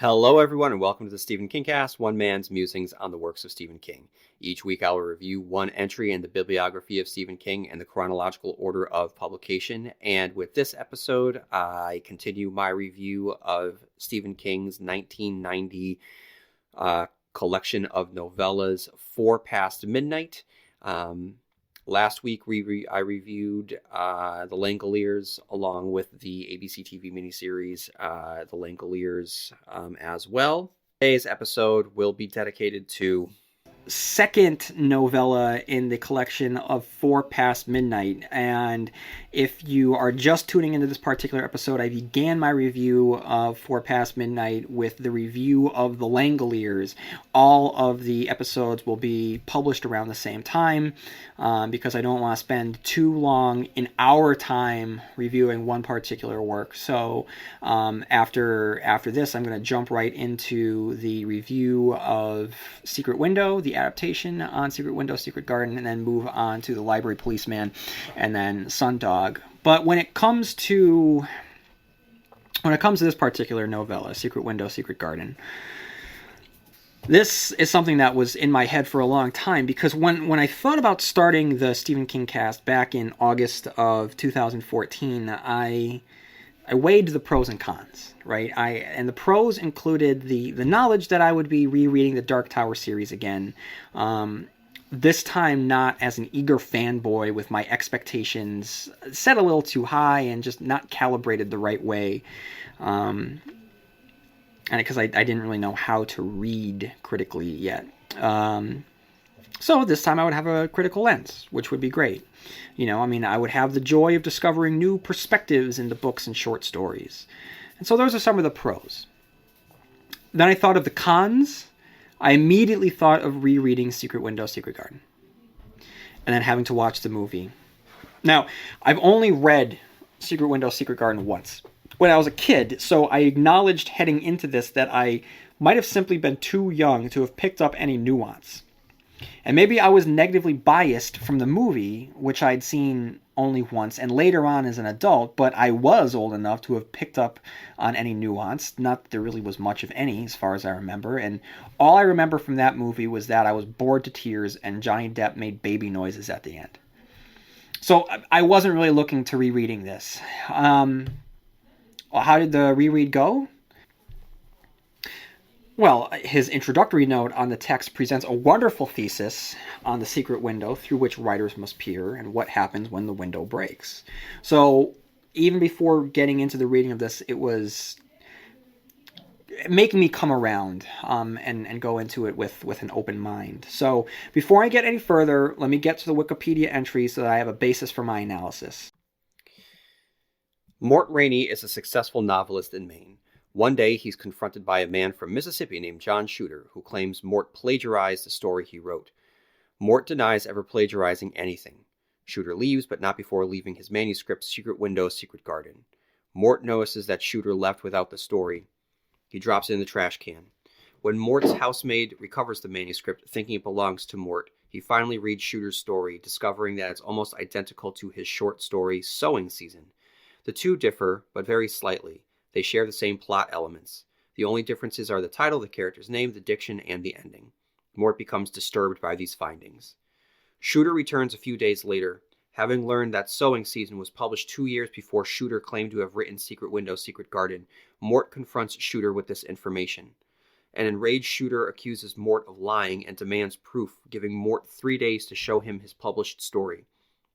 Hello, everyone, and welcome to the stephenkingcast, one man's musings on the works of Stephen King. Each week, I will review one entry in the bibliography of Stephen King and the chronological order of publication. And with this episode, I continue my review of Stephen King's 1990 collection of novellas, Four Past Midnight. Last week, I reviewed The Langoliers along with the ABC TV miniseries The Langoliers as well. Today's episode will be dedicated to second novella in the collection of Four Past Midnight. And if you are just tuning into this particular episode, I began my review of Four Past Midnight with the review of The Langoliers. All of the episodes will be published around the same time because I don't want to spend too long in our time reviewing one particular work. So after this, I'm going to jump right into the review of Secret Window, the adaptation on Secret Window, Secret Garden, and then move on to The Library Policeman and then Sundog. But when it comes to this particular novella, Secret Window, Secret Garden, this is something that was in my head for a long time because when I thought about starting the Stephen King cast back in August of 2014, I weighed the pros and cons, right? And the pros included the knowledge that I would be rereading the Dark Tower series again, this time not as an eager fanboy with my expectations set a little too high and just not calibrated the right way, and because I didn't really know how to read critically yet. So this time I would have a critical lens, which would be great. I would have the joy of discovering new perspectives into books and short stories. And so those are some of the pros. Then I thought of the cons. I immediately thought of rereading Secret Window, Secret Garden. And then having to watch the movie. Now, I've only read Secret Window, Secret Garden once, when I was a kid, so I acknowledged heading into this that I might have simply been too young to have picked up any nuance. And maybe I was negatively biased from the movie, which I'd seen only once, and later on as an adult, but I was old enough to have picked up on any nuance. Not that there really was much of any, as far as I remember. And all I remember from that movie was that I was bored to tears, and Johnny Depp made baby noises at the end. So I wasn't really looking to rereading this. How did the reread go? Well, his introductory note on the text presents a wonderful thesis on the secret window through which writers must peer and what happens when the window breaks. So even before getting into the reading of this, it was making me come around and go into it with an open mind. So before I get any further, let me get to the Wikipedia entry so that I have a basis for my analysis. Mort Rainey is a successful novelist in Maine. One day, he's confronted by a man from Mississippi named John Shooter, who claims Mort plagiarized the story he wrote. Mort denies ever plagiarizing anything. Shooter leaves, but not before leaving his manuscript, Secret Window, Secret Garden. Mort notices that Shooter left without the story. He drops it in the trash can. When Mort's housemaid recovers the manuscript, thinking it belongs to Mort, he finally reads Shooter's story, discovering that it's almost identical to his short story, Sowing Season. The two differ, but very slightly. They share the same plot elements. The only differences are the title, the character's name, the diction, and the ending. Mort becomes disturbed by these findings. Shooter returns a few days later. Having learned that Sowing Season was published 2 years before Shooter claimed to have written Secret Window, Secret Garden, Mort confronts Shooter with this information. An enraged Shooter accuses Mort of lying and demands proof, giving Mort 3 days to show him his published story.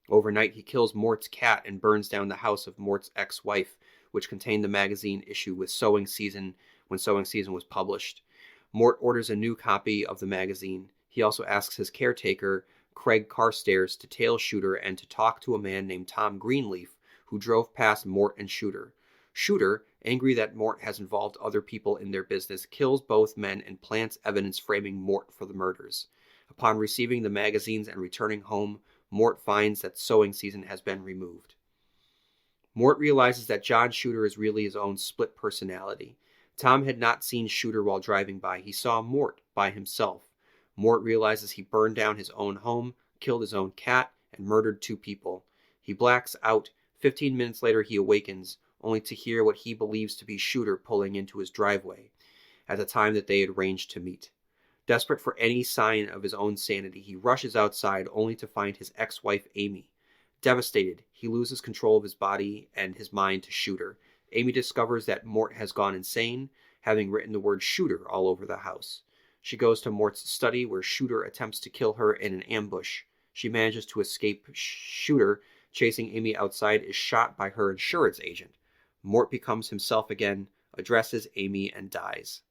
Overnight, he kills Mort's cat and burns down the house of Mort's ex-wife, which contained the magazine issue with Sowing Season when Sowing Season was published. Mort orders a new copy of the magazine. He also asks his caretaker, Craig Carstairs, to tail Shooter and to talk to a man named Tom Greenleaf, who drove past Mort and Shooter. Shooter, angry that Mort has involved other people in their business, kills both men and plants evidence framing Mort for the murders. Upon receiving the magazines and returning home, Mort finds that Sowing Season has been removed. Mort realizes that John Shooter is really his own split personality. Tom had not seen Shooter while driving by. He saw Mort by himself. Mort realizes he burned down his own home, killed his own cat, and murdered 2 people. He blacks out. 15 minutes later, he awakens, only to hear what he believes to be Shooter pulling into his driveway. at the time that they had arranged to meet. Desperate for any sign of his own sanity, he rushes outside only to find his ex-wife Amy. Devastated, he loses control of his body and his mind to Shooter. Amy discovers that Mort has gone insane, having written the word Shooter all over the house. She goes to Mort's study where Shooter attempts to kill her in an ambush. She manages to escape. Shooter, chasing Amy outside, is shot by her insurance agent. Mort becomes himself again, addresses Amy, and dies.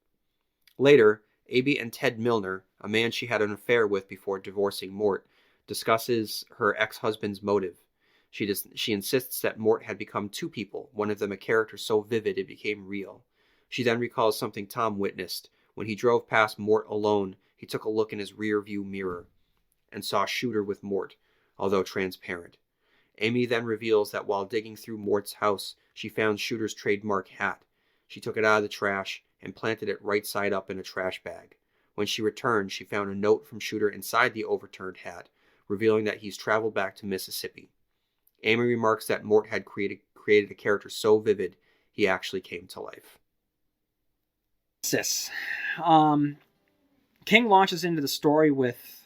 Later, Amy and Ted Milner, a man she had an affair with before divorcing Mort, discusses her ex-husband's motive. She insists that Mort had become two people, one of them a character so vivid it became real. She then recalls something Tom witnessed. When he drove past Mort alone, he took a look in his rear-view mirror and saw Shooter with Mort, although transparent. Amy then reveals that while digging through Mort's house, she found Shooter's trademark hat. She took it out of the trash and planted it right side up in a trash bag. When she returned, she found a note from Shooter inside the overturned hat, revealing that he's traveled back to Mississippi. Amy remarks that Mort had created a character so vivid, he actually came to life. King launches into the story with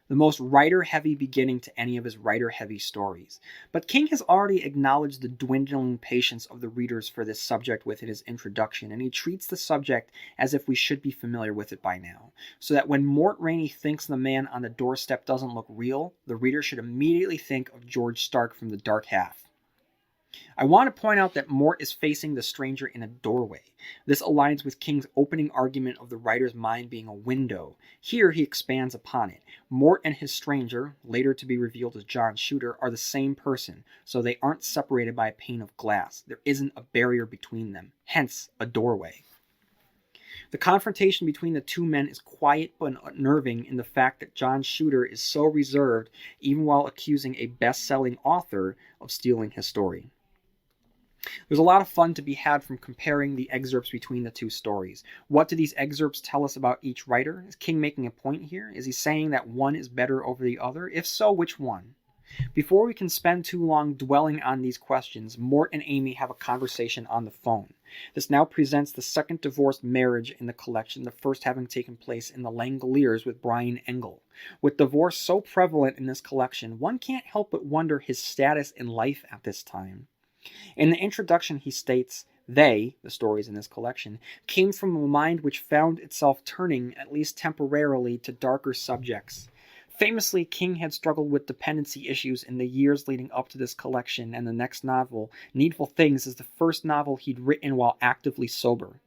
the most writer-heavy beginning to any of his writer-heavy stories. But King has already acknowledged the dwindling patience of the readers for this subject within his introduction, and he treats the subject as if we should be familiar with it by now, so that when Mort Rainey thinks the man on the doorstep doesn't look real, the reader should immediately think of George Stark from The Dark Half. I want to point out that Mort is facing the stranger in a doorway. This aligns with King's opening argument of the writer's mind being a window. Here he expands upon it. Mort and his stranger, later to be revealed as John Shooter, are the same person, so they aren't separated by a pane of glass. There isn't a barrier between them, hence a doorway. The confrontation between the two men is quiet but unnerving in the fact that John Shooter is so reserved even while accusing a best-selling author of stealing his story. There's a lot of fun to be had from comparing the excerpts between the two stories. What do these excerpts tell us about each writer? Is King making a point here? Is he saying that one is better over the other? If so, which one? Before we can spend too long dwelling on these questions, Mort and Amy have a conversation on the phone. This now presents the second divorced marriage in the collection, the first having taken place in the Langoliers with Brian Engel. With divorce so prevalent in this collection, one can't help but wonder his status in life at this time. In the introduction, he states, the stories in this collection, came from a mind which found itself turning, at least temporarily, to darker subjects. Famously, King had struggled with dependency issues in the years leading up to this collection, and the next novel, Needful Things, is the first novel he'd written while actively sober.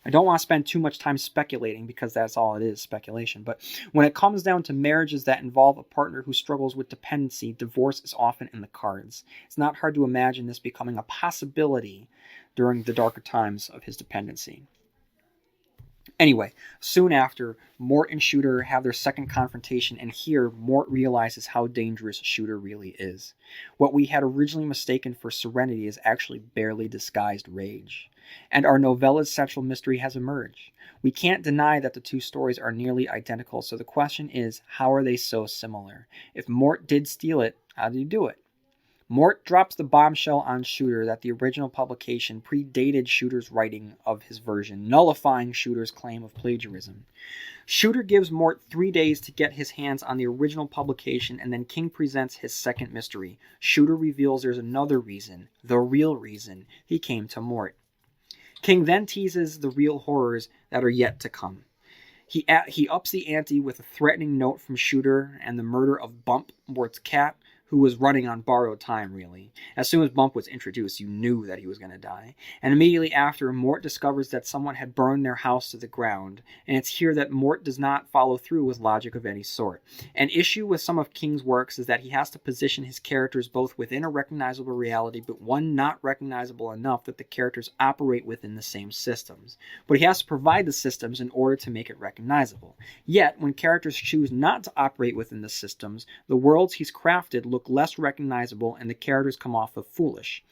I don't want to spend too much time speculating because that's all it is, speculation. But when it comes down to marriages that involve a partner who struggles with dependency, divorce is often in the cards. It's not hard to imagine this becoming a possibility during the darker times of his dependency. Anyway, soon after, Mort and Shooter have their second confrontation, and here Mort realizes how dangerous Shooter really is. What we had originally mistaken for serenity is actually barely disguised rage. And our novella's central mystery has emerged. We can't deny that the two stories are nearly identical, so the question is, how are they so similar? If Mort did steal it, how did he do it? Mort drops the bombshell on Shooter that the original publication predated Shooter's writing of his version, nullifying Shooter's claim of plagiarism. Shooter gives Mort 3 days to get his hands on the original publication, and then King presents his second mystery. Shooter reveals there's another reason, the real reason, he came to Mort. King then teases the real horrors that are yet to come. He ups the ante with a threatening note from Shooter and the murder of Bump, Mort's cat, who was running on borrowed time, really. As soon as Bump was introduced, you knew that he was going to die. And immediately after, Mort discovers that someone had burned their house to the ground, and it's here that Mort does not follow through with logic of any sort. An issue with some of King's works is that he has to position his characters both within a recognizable reality, but one not recognizable enough that the characters operate within the same systems. But he has to provide the systems in order to make it recognizable. Yet, when characters choose not to operate within the systems, the worlds he's crafted look less recognizable and the characters come off as foolish.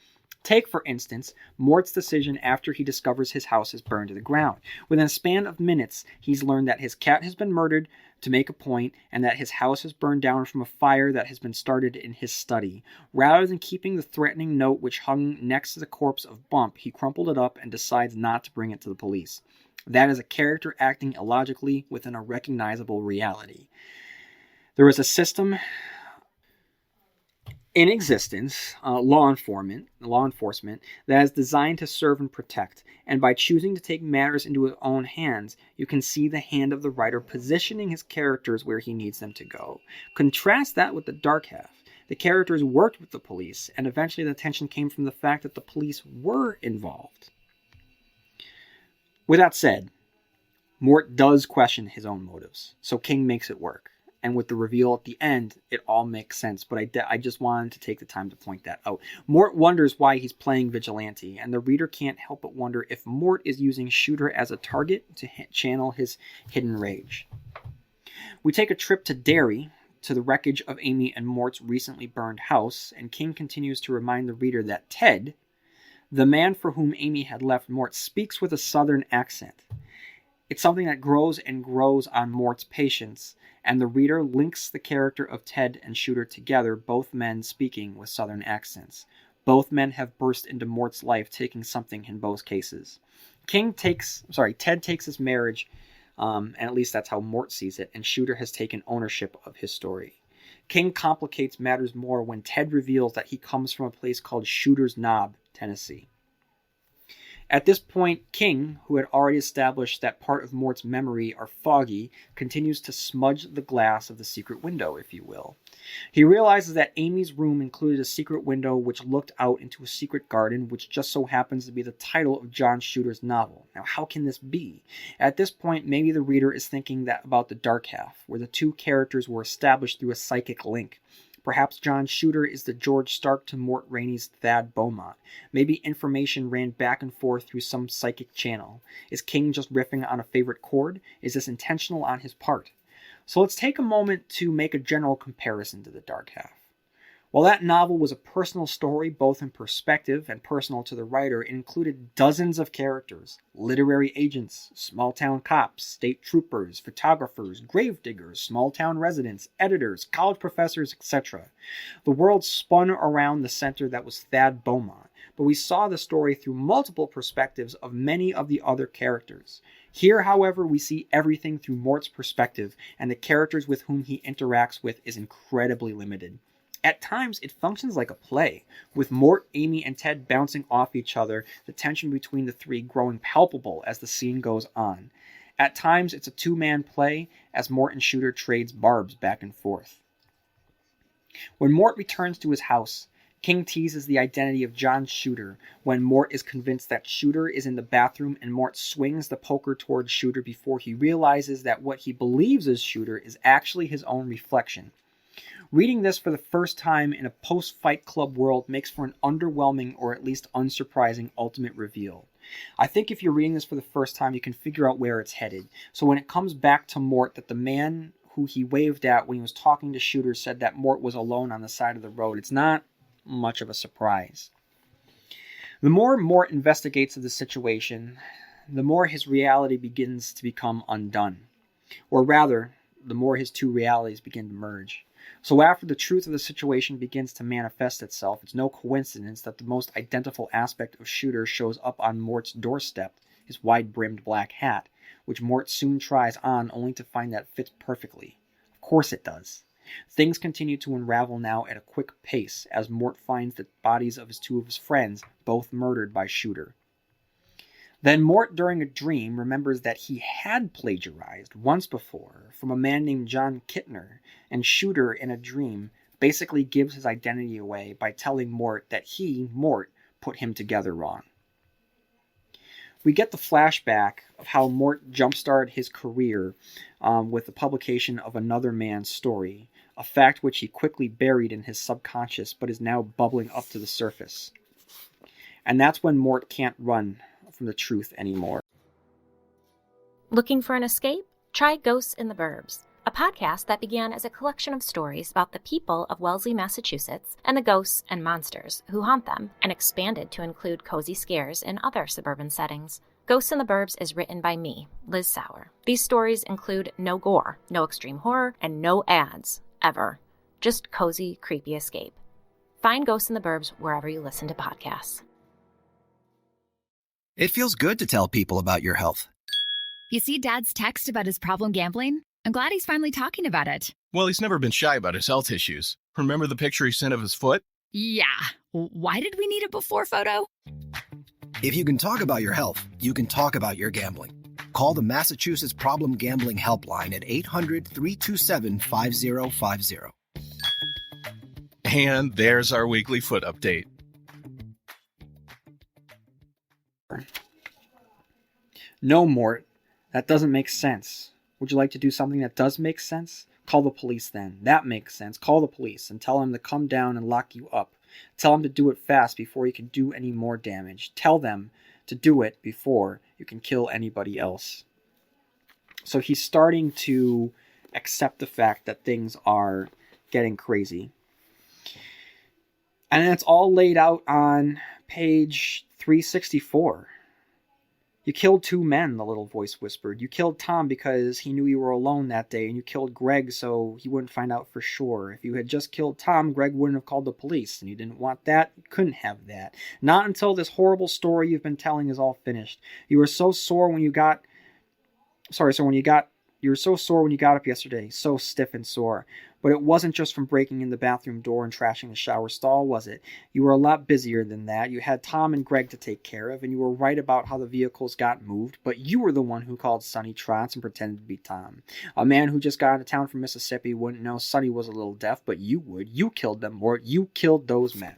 Take, for instance, Mort's decision after he discovers his house is burned to the ground. Within a span of minutes, he's learned that his cat has been murdered to make a point, and that his house has burned down from a fire that has been started in his study. Rather than keeping the threatening note which hung next to the corpse of Bump, he crumpled it up and decides not to bring it to the police. That is a character acting illogically within a recognizable reality. There is a system in existence, law enforcement, that is designed to serve and protect, and by choosing to take matters into his own hands, you can see the hand of the writer positioning his characters where he needs them to go. Contrast that with the dark half. The characters worked with the police, and eventually the tension came from the fact that the police were involved. With that said, Mort does question his own motives, so King makes it work. And with the reveal at the end, it all makes sense. But I just wanted to take the time to point that out. Mort wonders why he's playing vigilante, and the reader can't help but wonder if Mort is using Shooter as a target to channel his hidden rage. We take a trip to Derry, to the wreckage of Amy and Mort's recently burned house, and King continues to remind the reader that Ted, the man for whom Amy had left Mort, speaks with a southern accent. It's something that grows and grows on Mort's patience, and the reader links the character of Ted and Shooter together, both men speaking with southern accents. Both men have burst into Mort's life, taking something in both cases. Ted takes his marriage, and at least that's how Mort sees it, and Shooter has taken ownership of his story. King complicates matters more when Ted reveals that he comes from a place called Shooter's Knob, Tennessee. At this point, King, who had already established that part of Mort's memory are foggy, continues to smudge the glass of the secret window, if you will. He realizes that Amy's room included a secret window which looked out into a secret garden, which just so happens to be the title of John Shooter's novel. Now, how can this be? At this point, maybe the reader is thinking that about the dark half, where the two characters were established through a psychic link. Perhaps John Shooter is the George Stark to Mort Rainey's Thad Beaumont. Maybe information ran back and forth through some psychic channel. Is King just riffing on a favorite chord? Is this intentional on his part? So let's take a moment to make a general comparison to the dark half. While that novel was a personal story, both in perspective and personal to the writer, it included dozens of characters, literary agents, small-town cops, state troopers, photographers, gravediggers, small-town residents, editors, college professors, etc. The world spun around the center that was Thad Beaumont, but we saw the story through multiple perspectives of many of the other characters. Here, however, we see everything through Mort's perspective, and the characters with whom he interacts with is incredibly limited. At times, it functions like a play, with Mort, Amy, and Ted bouncing off each other, the tension between the three growing palpable as the scene goes on. At times, it's a two-man play, as Mort and Shooter trades barbs back and forth. When Mort returns to his house, King teases the identity of John Shooter when Mort is convinced that Shooter is in the bathroom, and Mort swings the poker towards Shooter before he realizes that what he believes is Shooter is actually his own reflection. Reading this for the first time in a post-Fight Club world makes for an underwhelming or at least unsurprising ultimate reveal. I think if you're reading this for the first time, you can figure out where it's headed. So when it comes back to Mort that the man who he waved at when he was talking to Shooter said that Mort was alone on the side of the road, it's not much of a surprise. The more Mort investigates of the situation, the more his reality begins to become undone. Or rather, the more his two realities begin to merge. So after the truth of the situation begins to manifest itself, it's no coincidence that the most identifiable aspect of Shooter shows up on Mort's doorstep, his wide-brimmed black hat, which Mort soon tries on only to find that it fits perfectly. Of course it does. Things continue to unravel now at a quick pace as Mort finds the bodies of two of his friends, both murdered by Shooter. Then Mort, during a dream, remembers that he had plagiarized once before from a man named John Kittner, and Shooter, in a dream, basically gives his identity away by telling Mort that he, Mort, put him together wrong. We get the flashback of how Mort jump-started his career with the publication of another man's story, a fact which he quickly buried in his subconscious but is now bubbling up to the surface. And that's when Mort can't run from the truth anymore. Looking for an escape? Try Ghosts in the Burbs, a podcast that began as a collection of stories about the people of Wellesley, Massachusetts, and the ghosts and monsters who haunt them, and expanded to include cozy scares in other suburban settings. Ghosts in the Burbs is written by me, Liz Sauer. These stories include no gore, no extreme horror, and no ads, ever. Just cozy, creepy escape. Find Ghosts in the Burbs wherever you listen to podcasts. It feels good to tell people about your health. You see Dad's text about his problem gambling? I'm glad he's finally talking about it. Well, he's never been shy about his health issues. Remember the picture he sent of his foot? Yeah. Why did we need a before photo? If you can talk about your health, you can talk about your gambling. Call the Massachusetts Problem Gambling Helpline at 800-327-5050. And there's our weekly foot update. No, Mort, that doesn't make sense. Would you like to do something that does make sense? Call the police then. That makes sense. Call the police and tell them to come down and lock you up. Tell them to do it fast before you can do any more damage. Tell them to do it before you can kill anybody else. So he's starting to accept the fact that things are getting crazy. And it's all laid out on page 364. You killed 2 men, the little voice whispered. You killed Tom because he knew you were alone that day, and you killed Greg so he wouldn't find out for sure. If you had just killed Tom, Greg wouldn't have called the police, and you didn't want that. You couldn't have that. Not until this horrible story you've been telling is all finished. You were so sore when you got... You were so sore when you got up yesterday, so stiff and sore. But it wasn't just from breaking in the bathroom door and trashing the shower stall, was it? You were a lot busier than that. You had Tom and Greg to take care of, and you were right about how the vehicles got moved, but you were the one who called Sonny Trotz and pretended to be Tom. A man who just got into town from Mississippi wouldn't know Sonny was a little deaf, but you would. You killed them, Mort. You killed those men.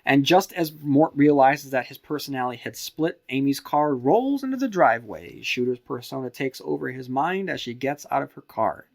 And just as Mort realizes that his personality had split, Amy's car rolls into the driveway. Shooter's persona takes over his mind as she gets out of her car.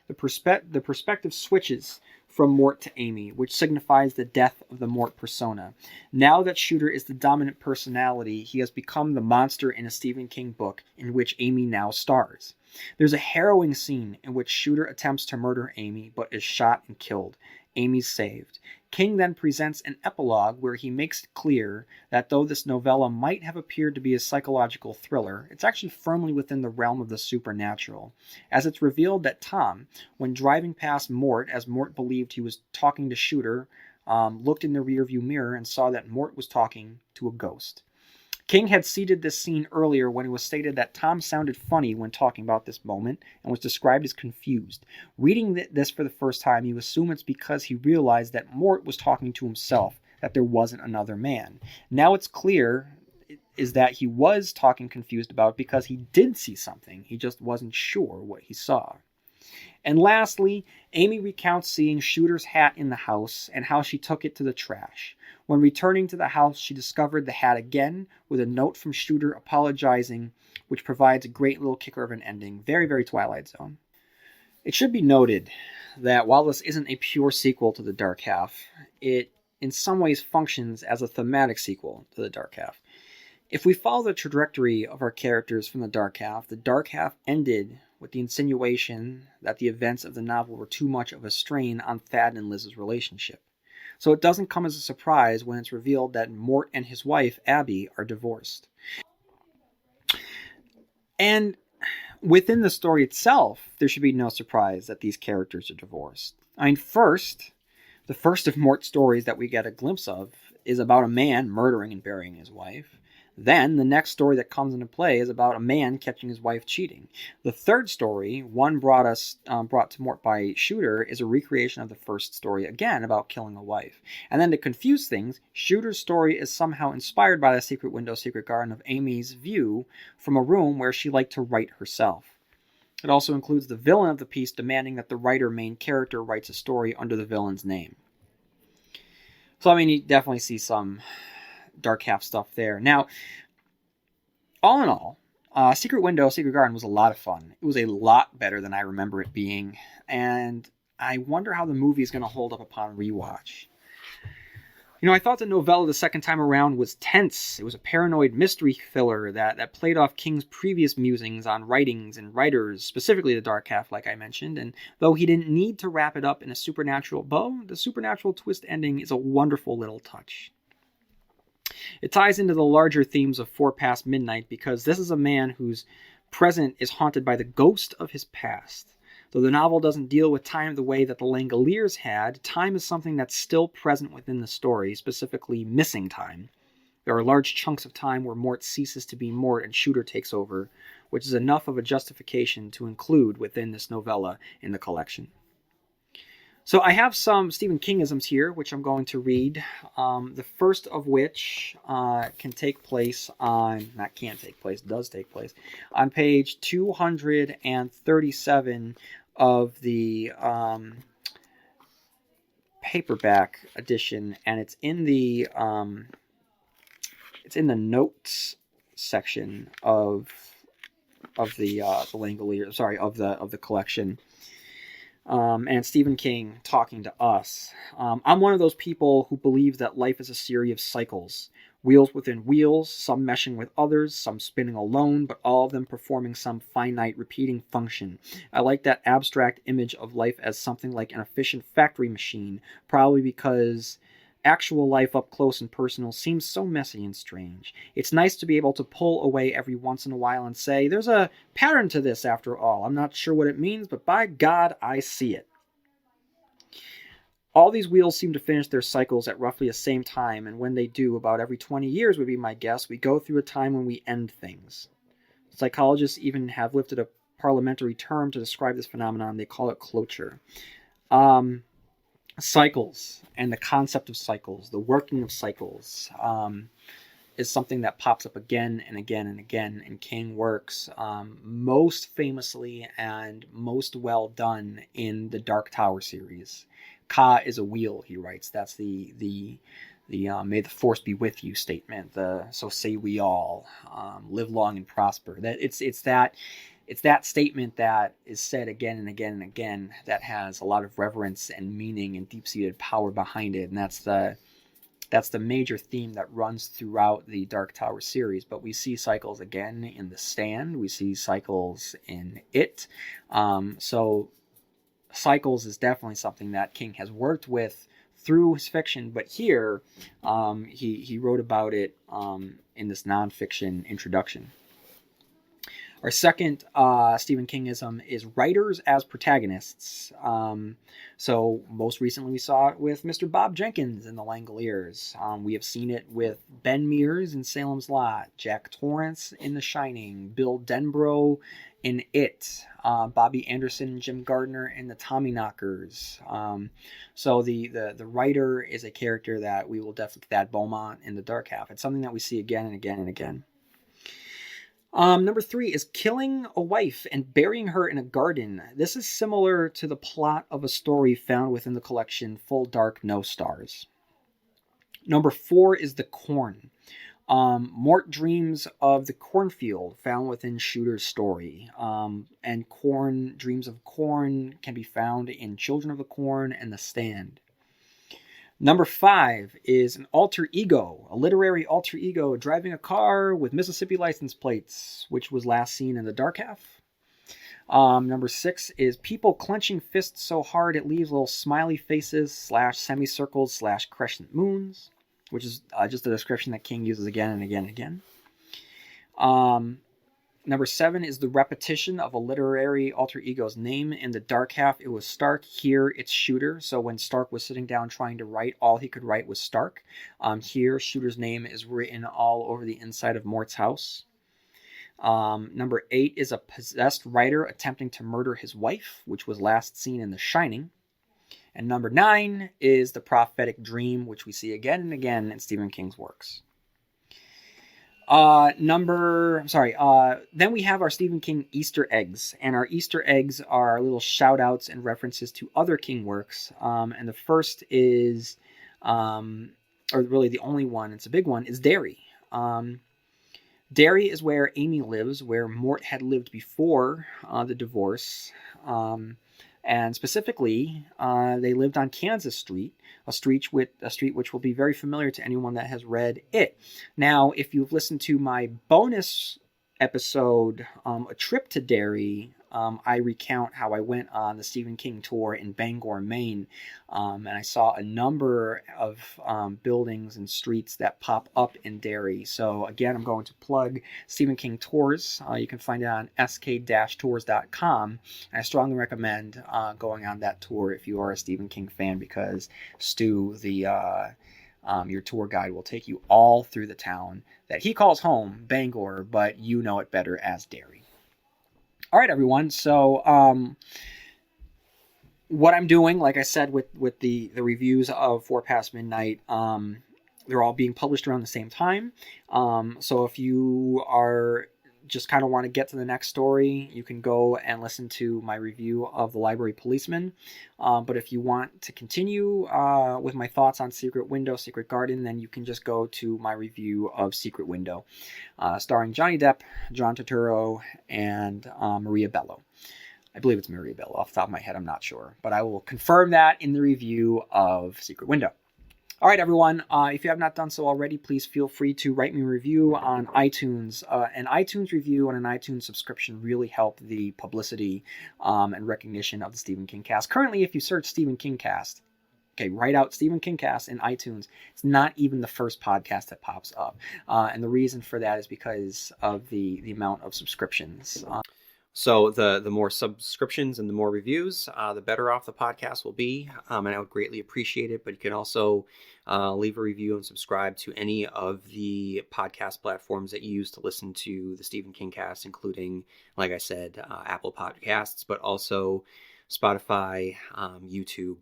The perspective switches from Mort to Amy, which signifies the death of the Mort persona. Now that Shooter is the dominant personality, he has become the monster in a Stephen King book in which Amy now stars. There's a harrowing scene in which Shooter attempts to murder Amy, but is shot and killed. Amy's saved. King then presents an epilogue where he makes it clear that though this novella might have appeared to be a psychological thriller, it's actually firmly within the realm of the supernatural, as it's revealed that Tom, when driving past Mort, as Mort believed he was talking to Shooter, looked in the rearview mirror and saw that Mort was talking to a ghost. King had seeded this scene earlier when it was stated that Tom sounded funny when talking about this moment and was described as confused. Reading this for the first time, you assume it's because he realized that Mort was talking to himself, that there wasn't another man. Now it's clear is that he was talking confused about it because he did see something. He just wasn't sure what he saw. And lastly, Amy recounts seeing Shooter's hat in the house and how she took it to the trash. When returning to the house, she discovered the hat again with a note from Shooter apologizing, which provides a great little kicker of an ending. Very, very Twilight Zone. It should be noted that while this isn't a pure sequel to The Dark Half, it in some ways functions as a thematic sequel to The Dark Half. If we follow the trajectory of our characters from The Dark Half ended with the insinuation that the events of the novel were too much of a strain on Thad and Liz's relationship. So it doesn't come as a surprise when it's revealed that Mort and his wife, Abby, are divorced. And within the story itself, there should be no surprise that these characters are divorced. I mean, the first of Mort's stories that we get a glimpse of is about a man murdering and burying his wife. Then, the next story that comes into play is about a man catching his wife cheating. The third story, one brought to Mort by Shooter, is a recreation of the first story, again about killing a wife. And then to confuse things, Shooter's story is somehow inspired by the secret window, secret garden of Amy's view from a room where she liked to write herself. It also includes the villain of the piece demanding that the main character writes a story under the villain's name. So, I mean, you definitely see some Dark Half stuff there. Now, all in all, Secret Window, Secret Garden was a lot of fun. It was a lot better than I remember it being, and I wonder how the movie is going to hold up upon rewatch. I thought the novella the second time around was tense. It was a paranoid mystery thriller that played off King's previous musings on writings and writers, specifically the Dark Half, like I mentioned. And though he didn't need to wrap it up in a supernatural bow, the supernatural twist ending is a wonderful little touch. It ties into the larger themes of Four Past Midnight because this is a man whose present is haunted by the ghost of his past. Though the novel doesn't deal with time the way that the Langoliers had, time is something that's still present within the story, specifically missing time. There are large chunks of time where Mort ceases to be Mort and Shooter takes over, which is enough of a justification to include within this novella in the collection. So I have some Stephen Kingisms here, which I'm going to read. The first of which does take place on page 237 of the paperback edition, and it's in the notes section of the Langoliers, of the collection. And Stephen King talking to us. I'm one of those people who believe that life is a series of cycles. Wheels within wheels, some meshing with others, some spinning alone, but all of them performing some finite repeating function. I like that abstract image of life as something like an efficient factory machine, probably because actual life up close and personal seems so messy and strange. It's nice to be able to pull away every once in a while and say, there's a pattern to this after all. I'm not sure what it means, but by God, I see it. All these wheels seem to finish their cycles at roughly the same time, and when they do, about every 20 years would be my guess, we go through a time when we end things. Psychologists even have lifted a parliamentary term to describe this phenomenon. They call it cloture. Cycles and the concept of cycles, the working of cycles, is something that pops up again and again and again in King works, most famously and most well done in the Dark Tower series. Ka is a wheel, he writes. That's the may the force be with you statement. So say we all, live long and prosper. That it's that statement that is said again and again and again that has a lot of reverence and meaning and deep-seated power behind it. And that's the major theme that runs throughout the Dark Tower series. But we see cycles again in The Stand. We see cycles in It. So cycles is definitely something that King has worked with through his fiction. But here, he wrote about it in this nonfiction introduction. Our second Stephen Kingism is writers as protagonists. So most recently we saw it with Mr. Bob Jenkins in The Langoliers. We have seen it with Ben Mears in Salem's Lot, Jack Torrance in The Shining, Bill Denbrough in It, Bobby Anderson and Jim Gardner in The Tommyknockers. So the writer is a character that we will definitely, Thad Beaumont in The Dark Half. It's something that we see again and again and again. Number 3 is killing a wife and burying her in a garden. This is similar to the plot of a story found within the collection Full Dark, No Stars. Number 4 is the corn. Mort dreams of the cornfield found within Shooter's story. And dreams of corn can be found in Children of the Corn and The Stand. Number 5 is an alter ego, a literary alter ego driving a car with Mississippi license plates, which was last seen in The Dark Half. Number 6 is people clenching fists so hard it leaves little smiley faces / semicircles / crescent moons, which is just a description that King uses again and again and again. Number 7 is the repetition of a literary alter ego's name. In The Dark Half, it was Stark. Here, it's Shooter. So when Stark was sitting down trying to write, all he could write was Stark. Here, Shooter's name is written all over the inside of Mort's house. Number 8 is a possessed writer attempting to murder his wife, which was last seen in The Shining. And number 9 is the prophetic dream, which we see again and again in Stephen King's works. Then we have our Stephen King Easter eggs, and our Easter eggs are little shout outs and references to other King works. And the first is, or really the only one, it's a big one, is Derry. Derry is where Amy lives, where Mort had lived before the divorce. And And specifically, they lived on Kansas Street, a street which will be very familiar to anyone that has read it. Now, if you've listened to my bonus episode, A Trip to Derry, I recount how I went on the Stephen King tour in Bangor, Maine, and I saw a number of buildings and streets that pop up in Derry. So again, I'm going to plug Stephen King Tours. You can find it on sk-tours.com. And I strongly recommend going on that tour if you are a Stephen King fan, because Stu, your tour guide, will take you all through the town that he calls home, Bangor, but you know it better as Derry. All right, everyone. So what I'm doing, like I said, with the reviews of 4 Past Midnight, they're all being published around the same time. So if you are just kind of want to get to the next story, you can go and listen to my review of The Library Policeman. But if you want to continue with my thoughts on Secret Window, Secret Garden, then you can just go to my review of Secret Window, starring Johnny Depp, John Turturro, and Maria Bello. I believe it's Maria Bello. Off the top of my head, I'm not sure. But I will confirm that in the review of Secret Window. All right, everyone. If you have not done so already, please feel free to write me a review on iTunes. An iTunes review and an iTunes subscription really help the publicity and recognition of the Stephen King Cast. Currently, if you search Stephen King Cast, write out Stephen King Cast in iTunes, it's not even the first podcast that pops up. And the reason for that is because of the amount of subscriptions. So the more subscriptions and the more reviews, the better off the podcast will be. And I would greatly appreciate it. But you can also leave a review and subscribe to any of the podcast platforms that you use to listen to the Stephen King Cast, including, like I said, Apple Podcasts, but also Spotify, YouTube,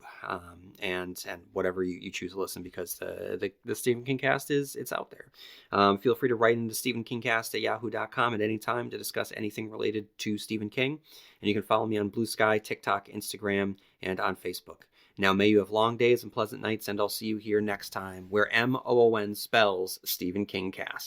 and whatever you choose to listen, because the Stephen King Cast it's out there. Feel free to write into stephenkingcast@yahoo.com at any time to discuss anything related to Stephen King. And you can follow me on Blue Sky, TikTok, Instagram, and on Facebook. Now, may you have long days and pleasant nights, and I'll see you here next time, where MOON spells Stephen King Cast.